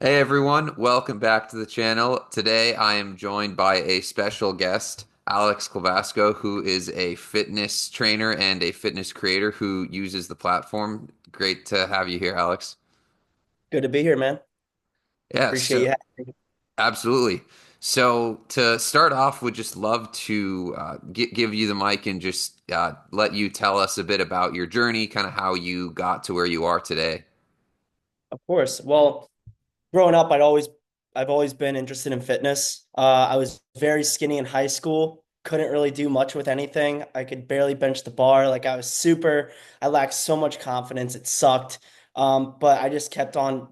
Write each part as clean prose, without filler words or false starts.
Hey everyone, welcome back to the channel. Today I am joined by a special guest, Alex Klebasko, who is a fitness trainer and a fitness creator who uses the platform. Great to have you here, Alex. Good to be here, man. Yeah, Appreciate you so having me. absolutely. So to start off, would just love to give you the mic and just let you tell us a bit about your journey, kind of how you got to where you are today. Of course. Well, growing up, I've always been interested in fitness. I was very skinny in high school. Couldn't really do much with anything. I could barely bench the bar. I lacked so much confidence. It sucked. But I just kept on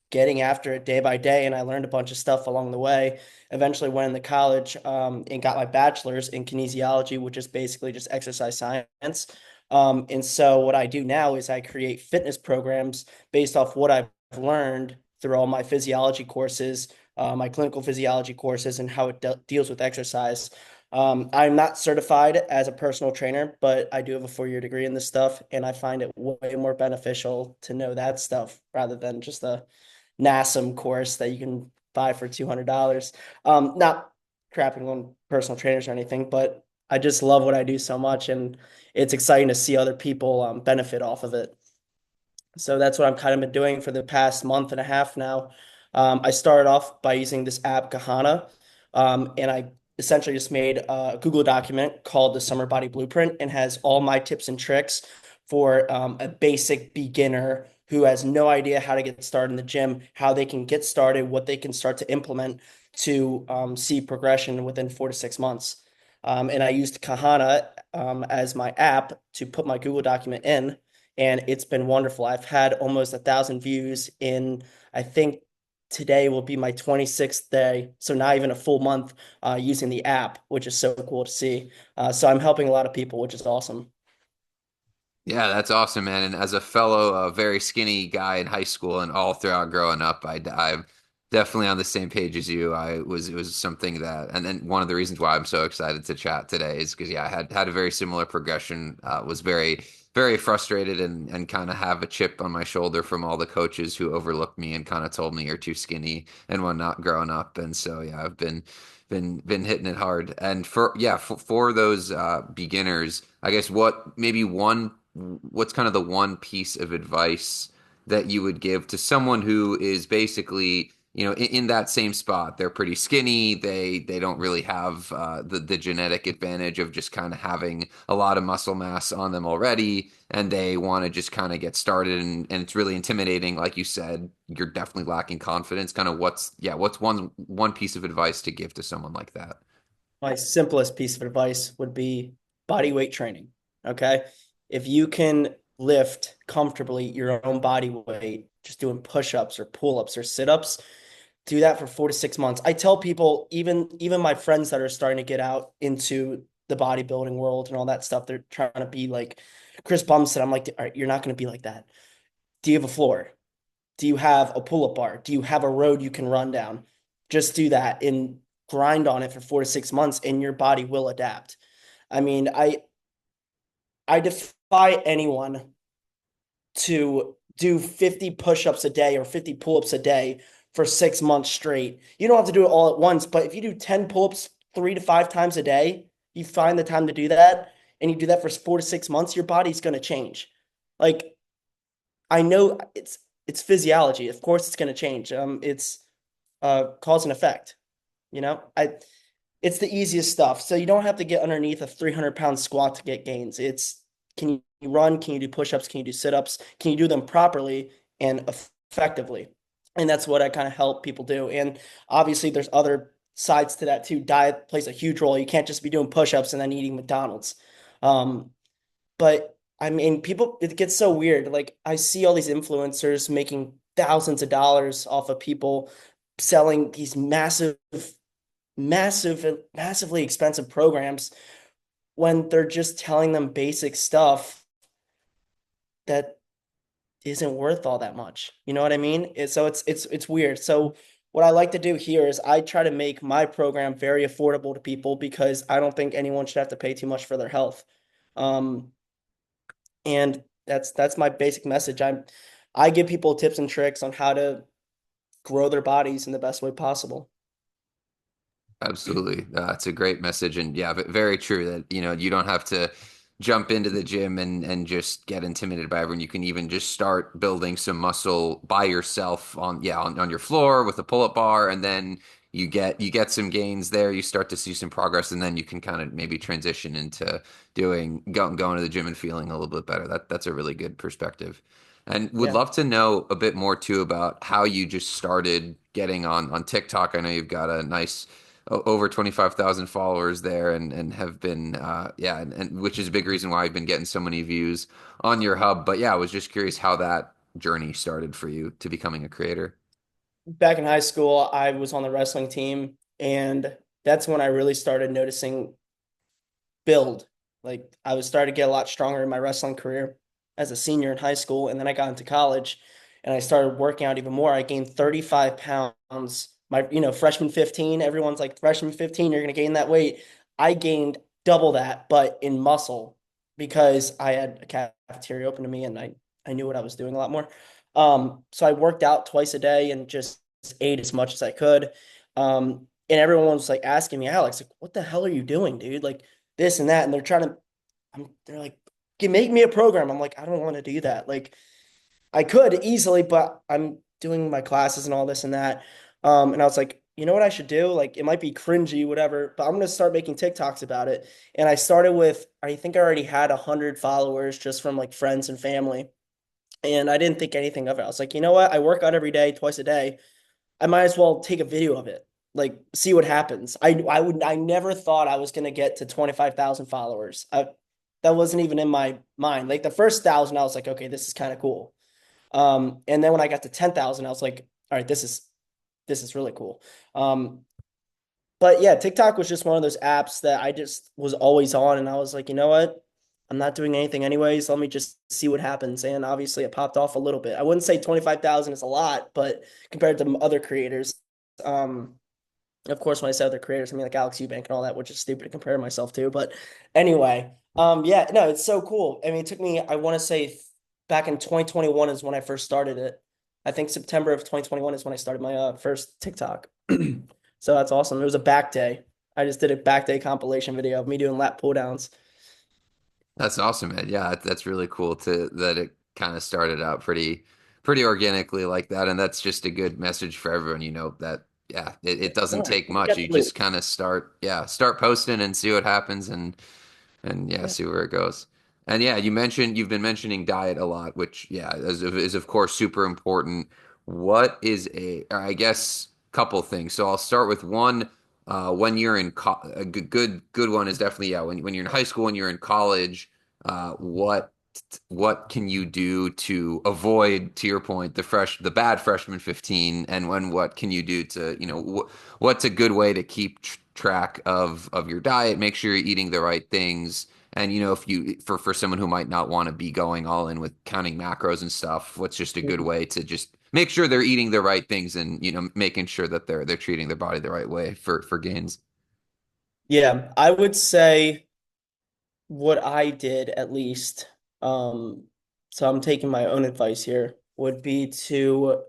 getting after it day by day, and I learned a bunch of stuff along the way. Eventually went into college, and got my bachelor's in kinesiology, which is basically just exercise science. And so what I do now is I create fitness programs based off what I've learned through all my physiology courses, my clinical physiology courses, and how it deals with exercise. I'm not certified as a personal trainer, but I do have a 4-year degree in this stuff, and I find it way more beneficial to know that stuff rather than just a NASM course that you can buy for $200. Not crapping on personal trainers or anything, but I just love what I do so much, and it's exciting to see other people benefit off of it. So that's what I'm kind of been doing for the past month and a half now. I started off by using this app, Kahana, and I essentially just made a Google document called the Summer Body Blueprint and has all my tips and tricks for a basic beginner who has no idea how to get started in the gym, how they can get started, what they can start to implement to see progression within 4 to 6 months. And I used Kahana as my app to put my Google document in, and it's been wonderful. I've had almost 1,000 views in, I think today will be my 26th day, so not even a full month using the app, which is so cool to see. So I'm helping a lot of people, which is awesome. Yeah, that's awesome, man. And as a fellow, very skinny guy in high school and all throughout growing up, I'm definitely on the same page as you. It was something that, and then one of the reasons why I'm so excited to chat today is because, yeah, I had a very similar progression, was very frustrated and kind of have a chip on my shoulder from all the coaches who overlooked me and kind of told me you're too skinny and whatnot growing up. And so, yeah, I've been hitting it hard. And for those beginners, I guess what's kind of the one piece of advice that you would give to someone who is basically, in that same spot? They're pretty skinny. They don't really have the genetic advantage of just kind of having a lot of muscle mass on them already, and they want to just kind of get started, and it's really intimidating. Like you said, you're definitely lacking confidence. Kind of what's one piece of advice to give to someone like that? My simplest piece of advice would be body weight training. Okay. If you can lift comfortably your own body weight, just doing push ups or pull ups or sit ups, do that for 4 to 6 months. I tell people, even my friends that are starting to get out into the bodybuilding world and all that stuff, they're trying to be like Chris Bumstead. I'm like, all right, you're not going to be like that. Do you have a floor? Do you have a pull-up bar? Do you have a road you can run down? Just do that and grind on it for 4 to 6 months, and your body will adapt. I mean, I defy anyone to do 50 push-ups a day or 50 pull-ups a day for 6 months straight. You don't have to do it all at once, but if you do 10 pull-ups 3 to 5 times a day, you find the time to do that, and you do that for 4 to 6 months, your body's going to change. Like, I know it's physiology. Of course, it's going to change. It's cause and effect. You know, it's the easiest stuff. So you don't have to get underneath a 300-pound squat to get gains. It's, can you run? Can you do push-ups? Can you do sit-ups? Can you do them properly and effectively? And that's what I kind of help people do. And obviously, there's other sides to that too. Diet plays a huge role. You can't just be doing push-ups and then eating McDonald's. Um, but I mean, people, it gets so weird. Like, I see all these influencers making thousands of dollars off of people selling these massively expensive programs when they're just telling them basic stuff that isn't worth all that much. You know what I mean? So it's weird. So what I like to do here is I try to make my program very affordable to people because I don't think anyone should have to pay too much for their health. Um, and that's my basic message. I give people tips and tricks on how to grow their bodies in the best way possible. Absolutely. It's a great message. And yeah, very true that, you don't have to jump into the gym and just get intimidated by everyone. You can even just start building some muscle by yourself on your floor with a pull-up bar. And then you get some gains there. You start to see some progress. And then you can kind of maybe transition into going to the gym and feeling a little bit better. That's a really good perspective. And would Yeah. love to know a bit more too about how you just started getting on TikTok. I know you've got a nice over 25,000 followers there and have been and which is a big reason why I've been getting so many views on your hub. But yeah, I was just curious how that journey started for you to becoming a creator. Back in high school, I was on the wrestling team, and that's when I really started noticing build. Like I was starting to get a lot stronger in my wrestling career as a senior in high school, and then I got into college and I started working out even more. I gained 35 pounds. My, freshman 15, everyone's like freshman 15, you're gonna gain that weight. I gained double that, but in muscle because I had a cafeteria open to me and I knew what I was doing a lot more. So I worked out twice a day and just ate as much as I could. And everyone was like asking me, Alex, like, what the hell are you doing, dude? Like this and that. And they're like, make me a program. I'm like, I don't want to do that. Like, I could easily, but I'm doing my classes and all this and that. And I was like, you know what I should do? Like, it might be cringy, whatever, but I'm gonna start making TikToks about it. And I started with, I think I already had 100 followers just from like friends and family. And I didn't think anything of it. I was like, you know what? I work out every day, twice a day. I might as well take a video of it, like see what happens. I never thought I was gonna get to 25,000 followers. That wasn't even in my mind. Like the first 1,000, I was like, okay, this is kind of cool. And then when I got to 10,000, I was like, all right, this is really cool. But yeah, TikTok was just one of those apps that I just was always on, and I was like, you know what? I'm not doing anything anyways. Let me just see what happens. And obviously, it popped off a little bit. I wouldn't say 25,000 is a lot, but compared to other creators, um, of course, when I say other creators, I mean like Alex Eubank and all that, which is stupid to compare myself to. But anyway, yeah, no, it's so cool. I mean, it took me, I want to say back in 2021 is when I first started it. I think September of 2021 is when I started my first TikTok. So that's awesome. It was a back day. I just did a back day compilation video of me doing lat pull downs. That's awesome, man. Yeah, that's really cool to that it kind of started out pretty organically like that. And that's just a good message for everyone, that it doesn't No, take what do much. you have You to just lose? kind of start posting and see what happens and yeah, Yeah. see where it goes. And yeah, you've been mentioning diet a lot, which yeah, is of course super important. What is I guess, couple things. So I'll start with one. When you're in a good one is definitely yeah. When you're in high school, when you're in college, what can you do to avoid, to your point, the bad freshman 15, and what can you do to what's a good way to keep track of your diet, make sure you're eating the right things, and if you for someone who might not want to be going all in with counting macros and stuff, what's just a good way to just make sure they're eating the right things and making sure that they're treating their body the right way for gains. Yeah, I would say what I did at least, um, so I'm taking my own advice here, would be to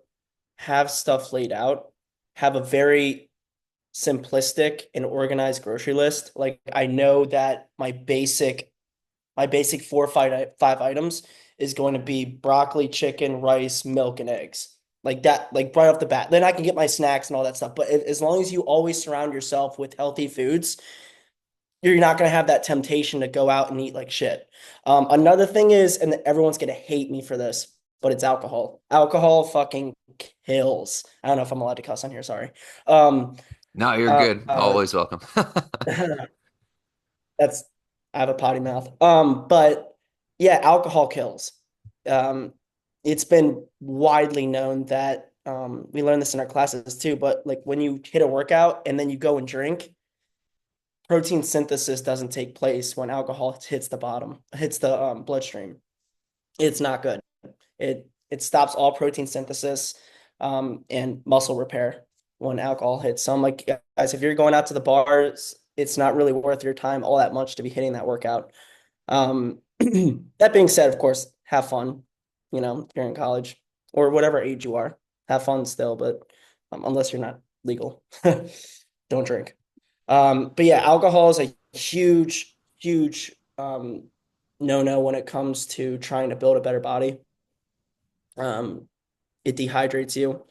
have stuff laid out, have a very simplistic and organized grocery list. Like I know that my basic 4 or 5 items is going to be broccoli, chicken, rice, milk, and eggs. Like that, like right off the bat. Then I can get my snacks and all that stuff. But as long as you always surround yourself with healthy foods, you're not going to have that temptation to go out and eat like shit. Another thing is, and everyone's going to hate me for this, but it's alcohol. Alcohol fucking kills. I don't know if I'm allowed to cuss on here. Sorry. Um, No, you're uh, good. uh, Always welcome. that's I have a potty mouth. But yeah, alcohol kills. Um, it's been widely known that we learned this in our classes too, but like when you hit a workout and then you go and drink, protein synthesis doesn't take place when alcohol hits the bloodstream. It's not good. It stops all protein synthesis and muscle repair when alcohol hits. So I'm like, guys, if you're going out to the bars, it's not really worth your time all that much to be hitting that workout. That being said, of course, have fun. If you're in college or whatever age you are, have fun still. But unless you're not legal. Don't drink. But yeah, alcohol is a huge, huge no-no when it comes to trying to build a better body. Um, it dehydrates you.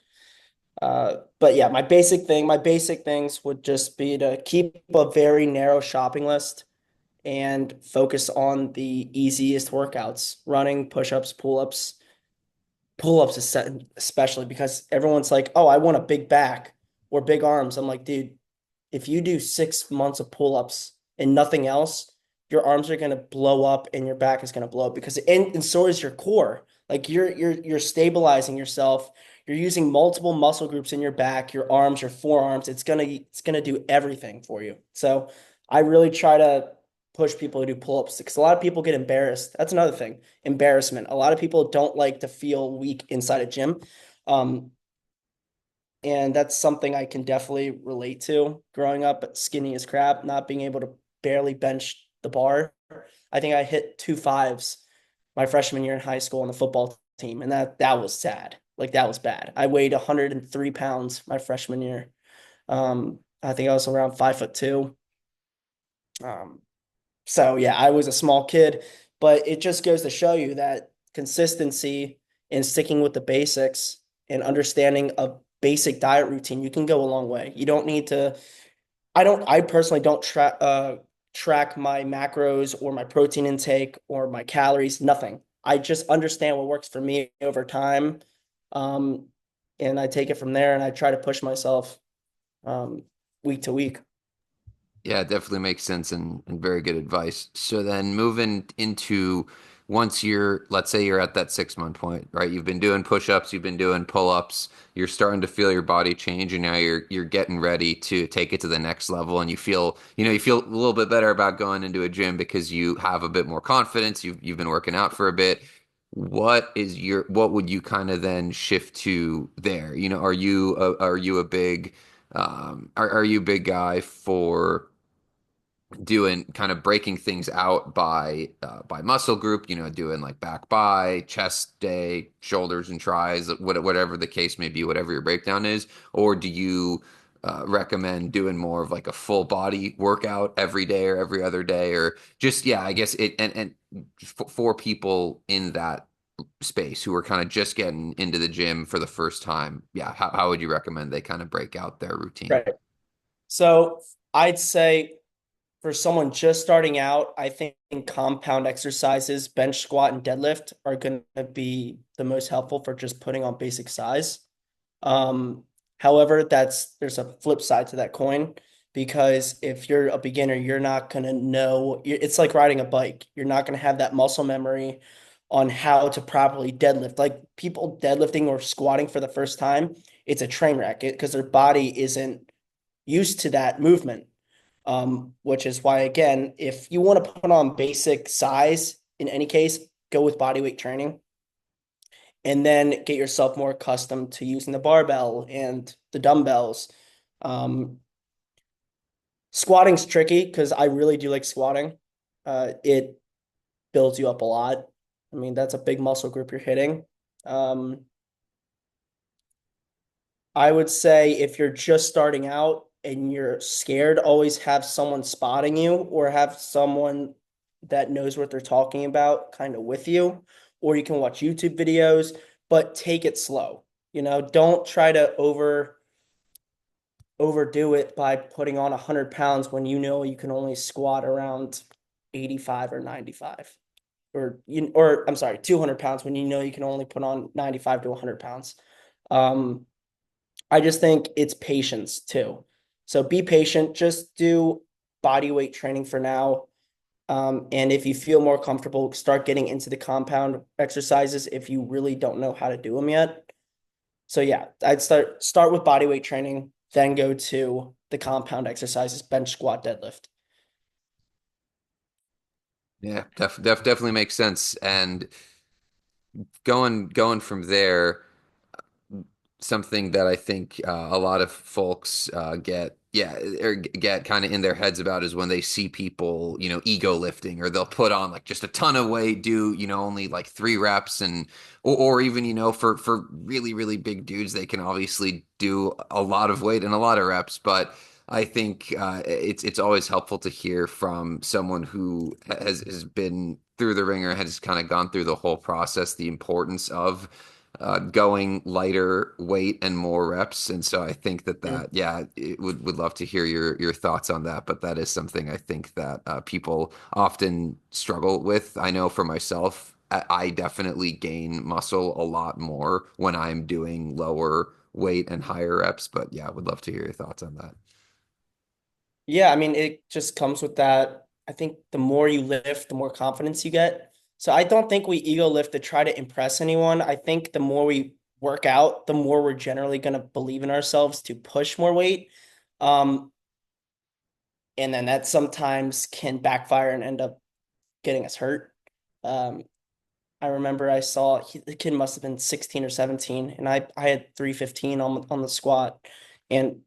But yeah, my basic things would just be to keep a very narrow shopping list and focus on the easiest workouts, running, push-ups, pull-ups. Pull-ups especially because everyone's like, "Oh, I want a big back or big arms." I'm like, dude, if you do 6 months of pull-ups and nothing else, your arms are gonna blow up and your back is gonna blow up because and so is your core. Like you're stabilizing yourself. You're using multiple muscle groups in your back, your arms, your forearms. It's gonna do everything for you. So I really try to push people to do pull-ups because a lot of people get embarrassed. That's another thing, embarrassment. A lot of people don't like to feel weak inside a gym. Um, and that's something I can definitely relate to growing up skinny as crap, not being able to barely bench the bar. I think I hit 2.5s my freshman year in high school on the football team, and that was sad. Like that was bad. I weighed 103 pounds my freshman year. I think I was around 5'2". Um, so yeah, I was a small kid, but it just goes to show you that consistency and sticking with the basics and understanding a basic diet routine, you can go a long way. You don't need to, I personally don't track my macros or my protein intake or my calories, nothing. I just understand what works for me over time. Um, and I take it from there and I try to push myself um, week to week. Yeah, it definitely makes sense and very good advice. So then moving into once you're, let's say you're at that 6 month point, right? You've been doing push-ups, you've been doing pull-ups, you're starting to feel your body change, and now you're getting ready to take it to the next level, and you feel a little bit better about going into a gym because you have a bit more confidence. You've been working out for a bit. What would you kind of then shift to there? Are you a big are you a big guy for doing kind of breaking things out by muscle group, doing like back by, chest day, shoulders and tries, whatever the case may be, whatever your breakdown is? Or do you recommend doing more of like a full body workout every day or every other day, or just, yeah, I guess and for people in that space who are kind of just getting into the gym for the first time, yeah, how would you recommend they kind of break out their routine? Right. So I'd say for someone just starting out, I think compound exercises, bench squat and deadlift are going to be the most helpful for just putting on basic size. Um, However, there's a flip side to that coin because if you're a beginner, you're not going to know. It's like riding a bike. You're not going to have that muscle memory on how to properly deadlift. Like people deadlifting or squatting for the first time, it's a train wreck because their body isn't used to that movement. Which is why, again, if you want to put on basic size in any case, go with body weight training and then get yourself more accustomed to using the barbell and the dumbbells. Um, Squatting's tricky because I really do like squatting. It builds you up a lot. I mean, that's a big muscle group you're hitting. Um, I would say if you're just starting out and you're scared, always have someone spotting you or have someone that knows what they're talking about kind of with you. Or you can watch YouTube videos, but take it slow. Don't try to overdo it by putting on 100 pounds when you can only squat around 85 or 95. Or I'm sorry, 200 pounds when you can only put on 95 to 100 pounds. Um, I just think it's patience too. So be patient. Just do body weight training for now. And if you feel more comfortable, start getting into the compound exercises if you really don't know how to do them yet. So yeah, I'd start with body weight training, then go to the compound exercises, bench, squat, deadlift. Yeah, definitely makes sense. And going from there, something that I think a lot of folks get. yeah, or get kind of in their heads about is when they see people, ego lifting, or they'll put on like just a ton of weight, do, only like 3 reps, and or even, for really, really big dudes, they can obviously do a lot of weight and a lot of reps. But I think it's always helpful to hear from someone who has been through the ringer, has kind of gone through the whole process, the importance of going lighter weight and more reps. And so I think Mm. yeah, it would love to hear your thoughts on that. But that is something I think that people often struggle with. I know for myself, I definitely gain muscle a lot more when I'm doing lower weight and higher reps. But yeah, I would love to hear your thoughts on that. Yeah, I mean, it just comes with that. I think the more you lift, the more confidence you get. So I don't think we ego lift to try to impress anyone. I think the more we work out, the more we're generally going to believe in ourselves to push more weight. Um, and then that sometimes can backfire and end up getting us hurt. Um, I remember I saw the kid must have been 16 or 17, and I had 315 on the squat, and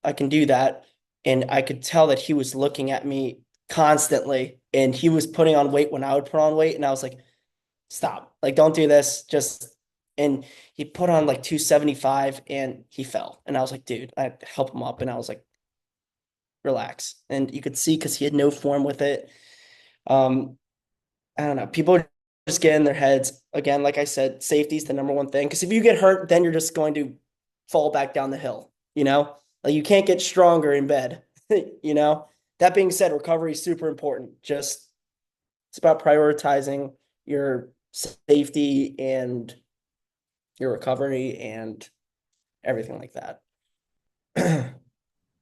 I can do that. And I could tell that he was looking at me constantly, and he was putting on weight when I would put on weight, and I was like, stop, like don't do this, just. And he put on like 275 and he fell, and I was like, dude, I had to help him up, and I was like, relax. And you could see because he had no form with it. Um, I don't know. People just get in their heads. Again, like I said, safety is the number one thing. Because if you get hurt, then you're just going to fall back down the hill, you know? Like you can't get stronger in bed, you know? That being said, recovery is super important. Just it's about prioritizing your safety and your recovery and everything like that.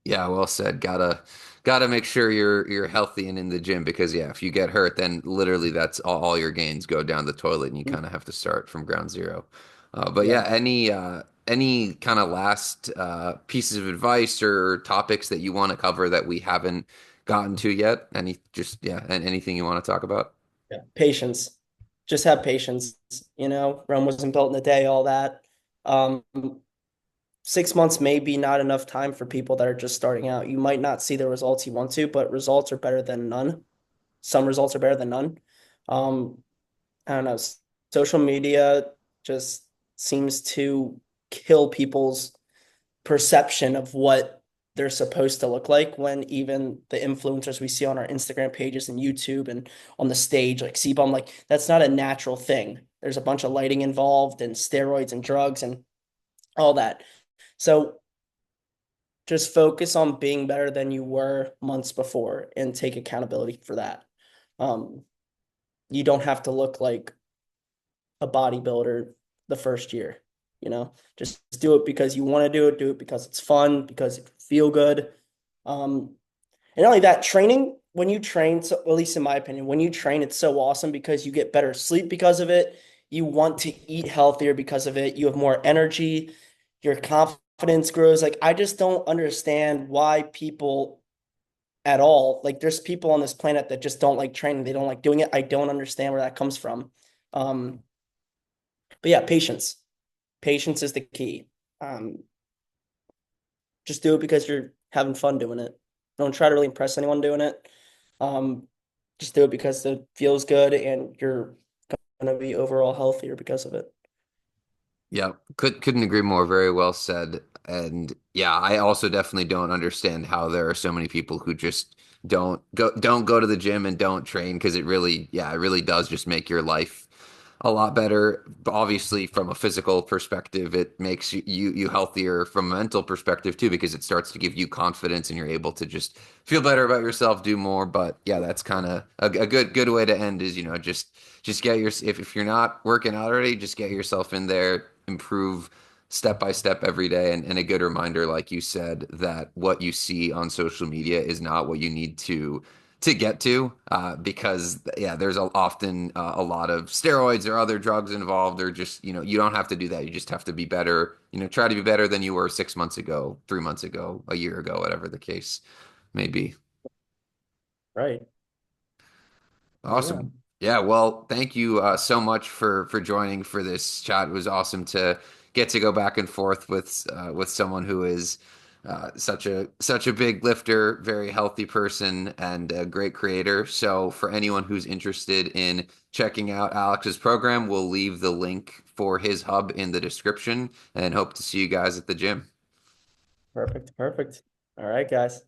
Yeah, well said. Gotta make sure you're healthy and in the gym, because yeah, if you get hurt, then literally that's all your gains go down the toilet, and you kind of have to start from ground zero. But yeah, Yeah. any kind of last pieces of advice or topics that you want to cover that we haven't gotten to yet? And anything you want to talk about? Yeah. Patience. Just have patience. Rome wasn't built in a day, all that. Um, 6 months may be not enough time for people that are just starting out. You might not see the results you want to, but results are better than none. Some results are better than none. Um, I don't know. Social media just seems to kill people's perception of what they're supposed to look like when even the influencers we see on our Instagram pages and YouTube and on the stage, like CBUM, like that's not a natural thing. There's a bunch of lighting involved and steroids and drugs and all that. So just focus on being better than you were months before and take accountability for that. Um, you don't have to look like a bodybuilder the first year, just do it because you want to do it because it's fun, because it feel good. Um, and not only that, training, when you train, so at least in my opinion, when you train, it's so awesome because you get better sleep because of it. You want to eat healthier because of it. You have more energy. Your confidence grows. Like, I just don't understand why people at all, like, there's people on this planet that just don't like training. They don't like doing it. I don't understand where that comes from. Um, but yeah, patience. Patience is the key. Um, just do it because you're having fun doing it. Don't try to really impress anyone doing it. Um, just do it because it feels good and you're going to be overall healthier because of it. Yeah, couldn't agree more. Very well said. And yeah, I also definitely don't understand how there are so many people who just don't go to the gym and don't train, because it really does just make your life a lot better. But obviously, from a physical perspective, it makes you healthier from a mental perspective too, because it starts to give you confidence and you're able to just feel better about yourself, do more. But yeah, that's kind of a good way to end is, just get if you're not working out already, just get yourself in there, improve step by step every day, and a good reminder, like you said, that what you see on social media is not what you need to get to, because yeah, there's often a lot of steroids or other drugs involved, or just, you don't have to do that. You just have to be better, try to be better than you were 6 months ago, 3 months ago, a year ago, whatever the case may be. Right. So yeah. Awesome. Yeah, well, thank you so much for joining for this chat. It was awesome to get to go back and forth with someone who is Such a big lifter, very healthy person, and a great creator. So for anyone who's interested in checking out Alex's program, we'll leave the link for his hub in the description and hope to see you guys at the gym. Perfect. Perfect. All right, guys.